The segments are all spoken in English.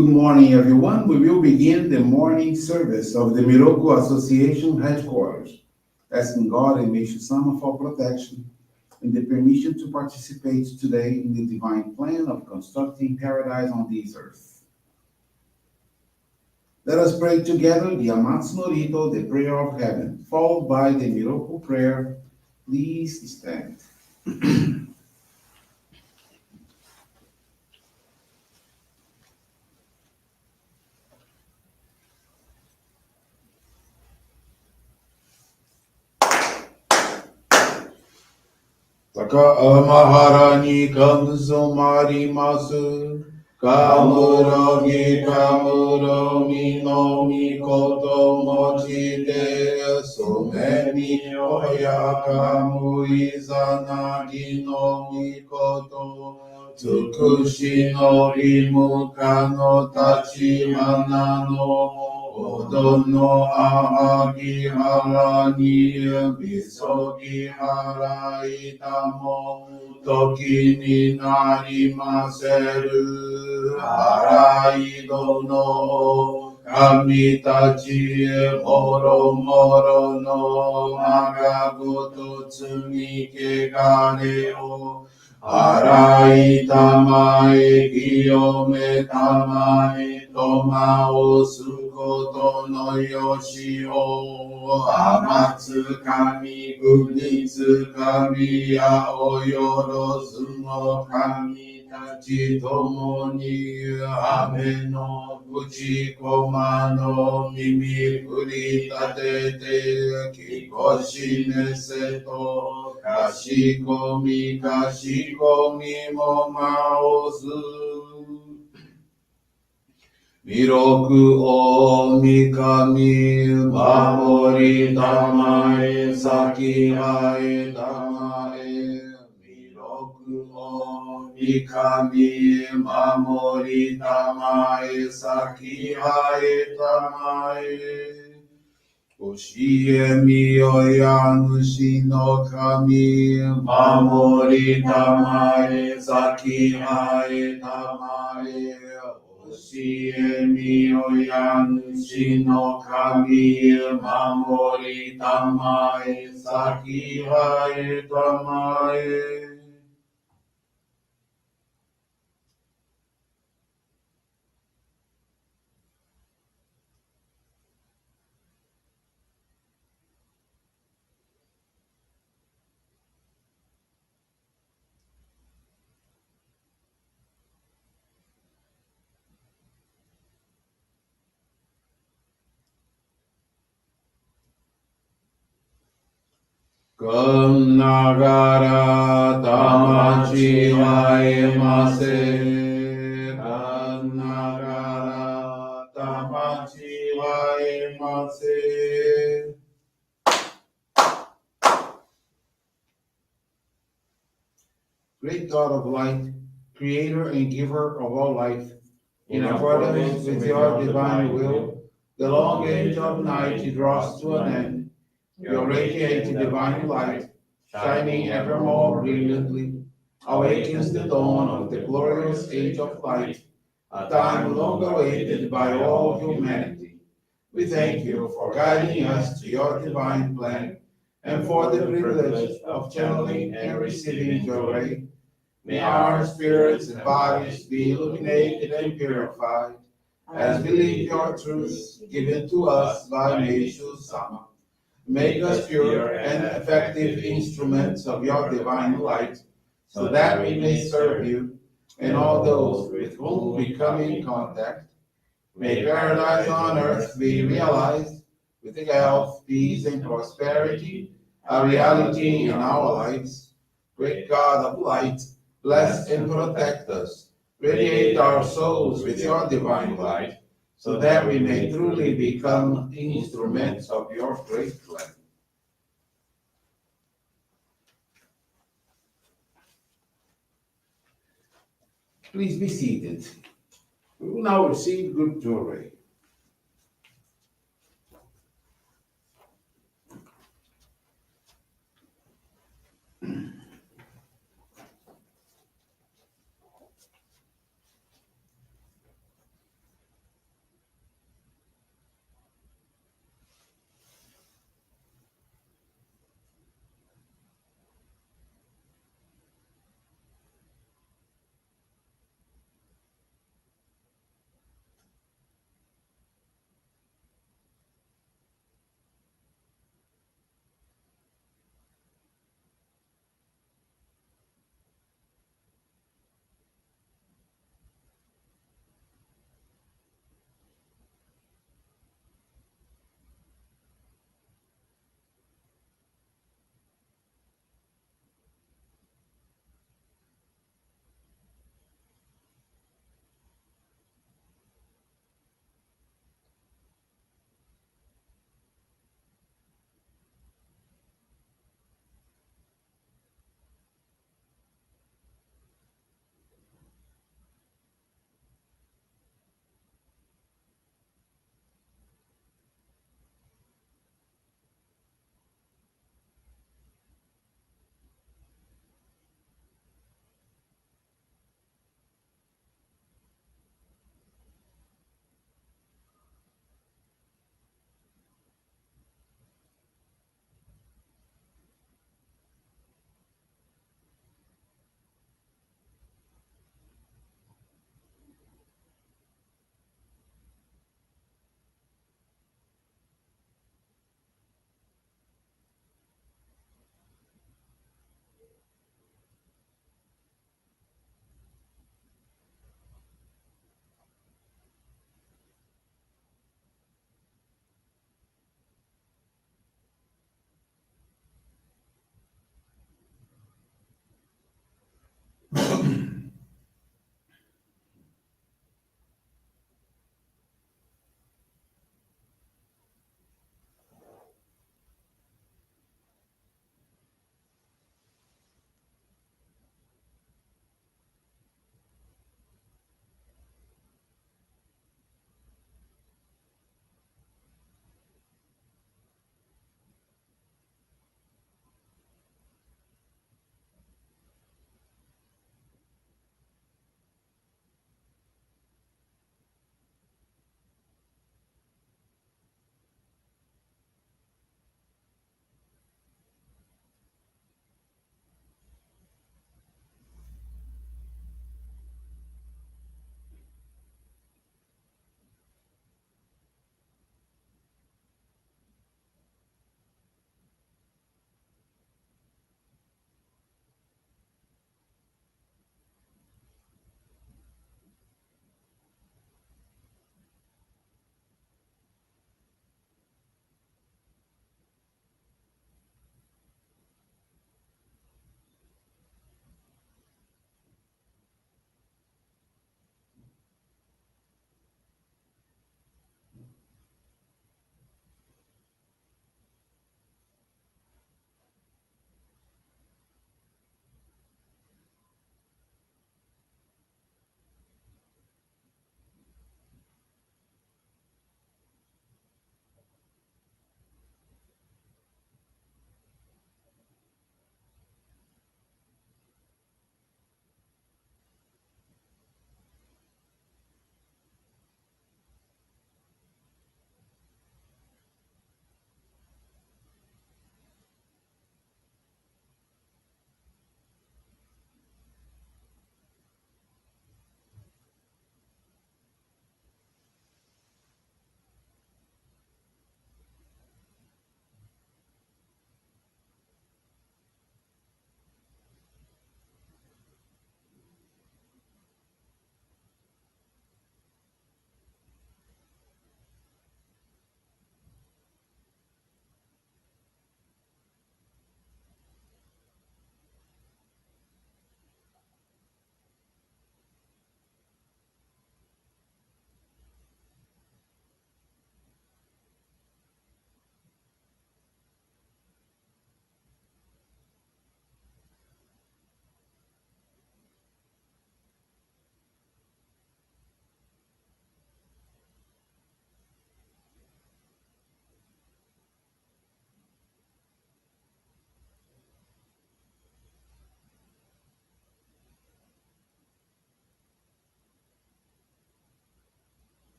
Good morning, everyone. We will begin the morning service of the Miroku Association headquarters, asking God and Meishu-sama for protection and the permission to participate today in the divine plan of constructing paradise on this earth. Let us pray together the Amatsu-Norito, the prayer of heaven, followed by the Miroku Prayer. Please stand. 高原にかむそまります。かむろぎかむろみのみこともちで、そめみおやかむいざなぎのみこと、つくしのりむかの立ち花の、おどのあぎはらにみそぎはらいたも時になりませる。はらいどの神たちもろもろのまがごと積みけがれを洗いたまえ清めたまえとまおすことのよしを天つかみぐにつかみやおよろずの神たちともに雨の口こまの耳振り立ててきこしねせとかしこみもまおす弥勒大神守りたまえ先あえたまえ弥勒大神守りたまえ先あえたまえ教えみよや主の神守りたまえ先あえたまえ教えみよや主の神守りたまえ先あえたまえくんながら魂はえませ。くんながら魂はえませ。Great God of light, creator and giver of all life, in accordance with your divine will, the long age of night draws to an end. Your radiant divine light, shining ever more brilliantly, awakens the dawn of the glorious age of light, a time long awaited by all humanity. We thank you for guiding us to your divine plan and for the privilege of channeling and receiving Johrei. May our spirits and bodies be illuminated and purified as we live your truth given to us by Meishu-sama. Make us pure and effective instruments of your divine light, so that we may serve you and all those with whom we come in contact. May paradise on earth be realized with health, peace, and prosperity, a reality in our lives. Great God of light, bless and protect us. Radiate our souls with your divine light, so that we may truly become instruments of your great plan. Please be seated. We will now receive good Johrei.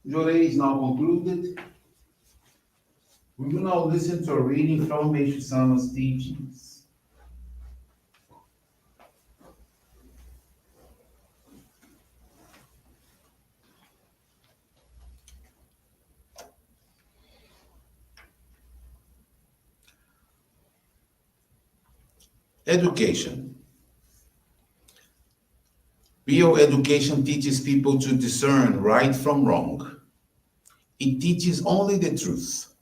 Johrei is now concluded. We will now listen to a reading from Meishu-sama's teachings. Education. Real education teaches people to discern right from wrong. It teaches only the truth.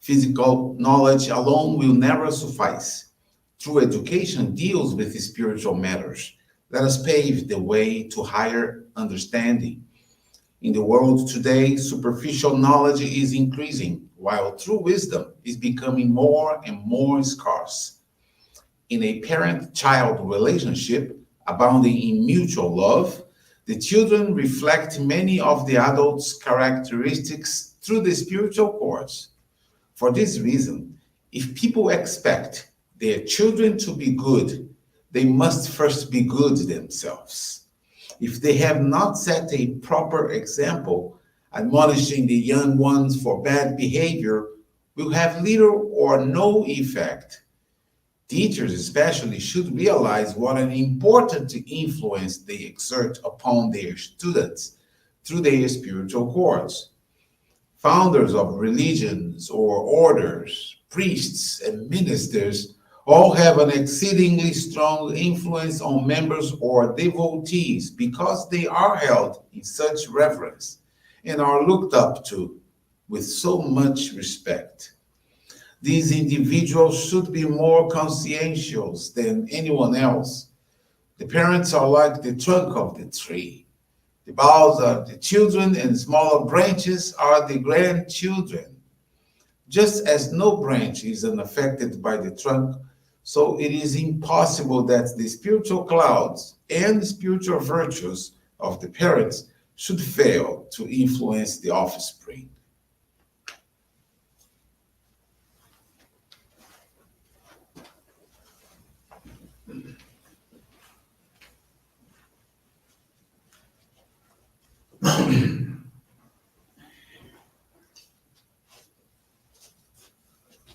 Physical knowledge alone will never suffice. True education deals with spiritual matters. Let us pave the way to higher understanding. In the world today, superficial knowledge is increasing, while true wisdom is becoming more and more scarce. In a parent-child relationship abounding in mutual love, the children reflect many of the adults' characteristics through the spiritual course. For this reason, if people expect their children to be good, they must first be good themselves. If they have not set a proper example, admonishing the young ones for bad behavior will have little or no effect. Teachers especially should realize what an important influence they exert upon their students through their spiritual course. Founders of religions or orders, priests and ministers all have an exceedingly strong influence on members or devotees because they are held in such reverence and are looked up to with so much respect. These individuals should be more conscientious than anyone else. The parents are like the trunk of the tree. The boughs are the children, and smaller branches are the grandchildren. Just as no branch is unaffected by the trunk, so it is impossible that the spiritual clouds and spiritual virtues of the parents should fail to influence the offspring.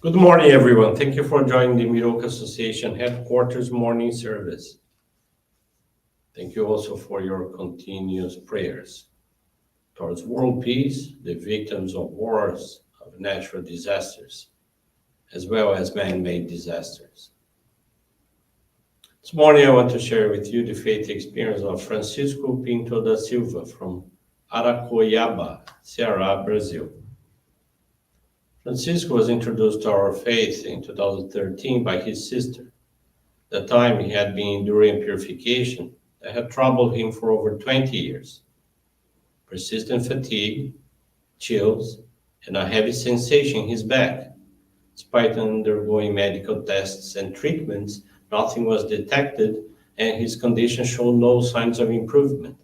Good morning, everyone. Thank you for joining the Miroku Association headquarters morning service. Thank you also for your continuous prayers towards world peace, the victims of wars, of natural disasters, as well as man-made disasters. This morning, I want to share with you the faith experience of Francisco Pinto da Silva from Aracoiaba, Ceará, Brazil. Francisco was introduced to our faith in 2013 by his sister. At the time, he had been enduring purification that had troubled him for over 20 years. Persistent fatigue, chills, and a heavy sensation in his back. Despite undergoing medical tests and treatments, nothing was detected, and his condition showed no signs of improvement.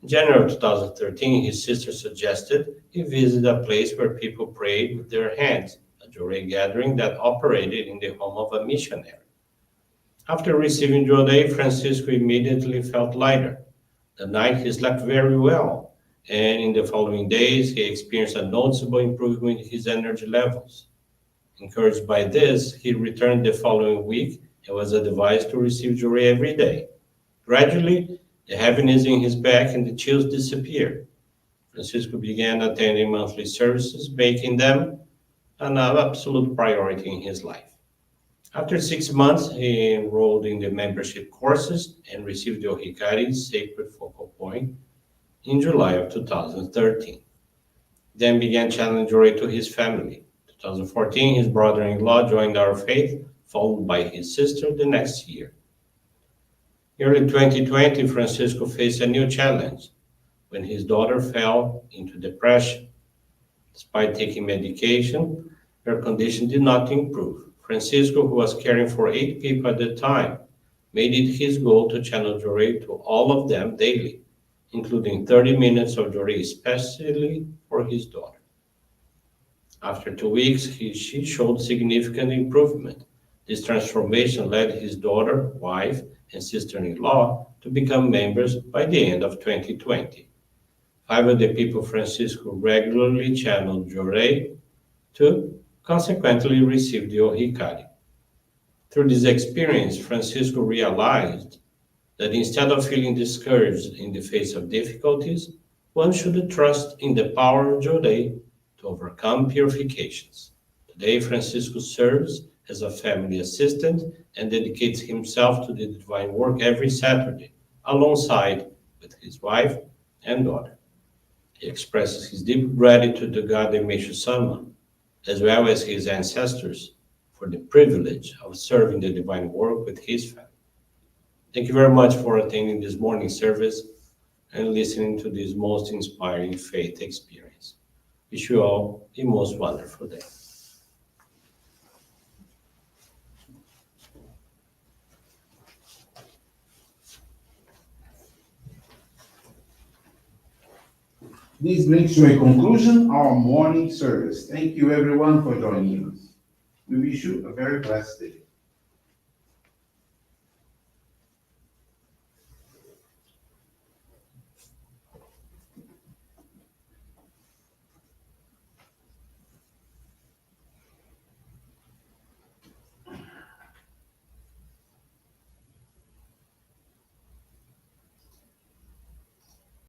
In January 2013, his sister suggested he visit a place where people prayed with their hands, a Johrei gathering that operated in the home of a missionary. After receiving Johrei, Francisco immediately felt lighter. That night he slept very well, and in the following days he experienced a noticeable improvement in his energy levels. Encouraged by this, he returned the following week and was advised to receive Johrei every day. Gradually, the heaviness in his back and the chills disappeared. Francisco began attending monthly services, making them an absolute priority in his life. After 6 months, he enrolled in the membership courses and received the Ohikari Sacred Focal Point in July of 2013. Then began channeling Johrei to his family. 2014, his brother-in-law joined our faith, followed by his sister the next year. Early 2020, Francisco faced a new challenge when his daughter fell into depression. Despite taking medication, her condition did not improve. Francisco, who was caring for 8 people at the time, made it his goal to channel Johrei to all of them daily, including 30 minutes of Johrei especially for his daughter. After 2 weeks, she showed significant improvement. This transformation led his daughter, wife, and sister-in-law to become members by the end of 2020. Five of the people Francisco regularly channeled Johrei to consequently receive the Ohikari. Through this experience, Francisco realized that instead of feeling discouraged in the face of difficulties, one should trust in the power of Johrei to overcome purifications. Today, Francisco serves as a family assistant and dedicates himself to the divine work every Saturday, alongside with his wife and daughter. He expresses his deep gratitude to God and Meishu-sama, as well as his ancestors, for the privilege of serving the divine work with his family. Thank you very much for attending this morning service and listening to this most inspiring faith experience. Wish you all a most wonderful day. This brings to a conclusion our morning service. Thank you everyone for joining us. We wish you a very blessed day.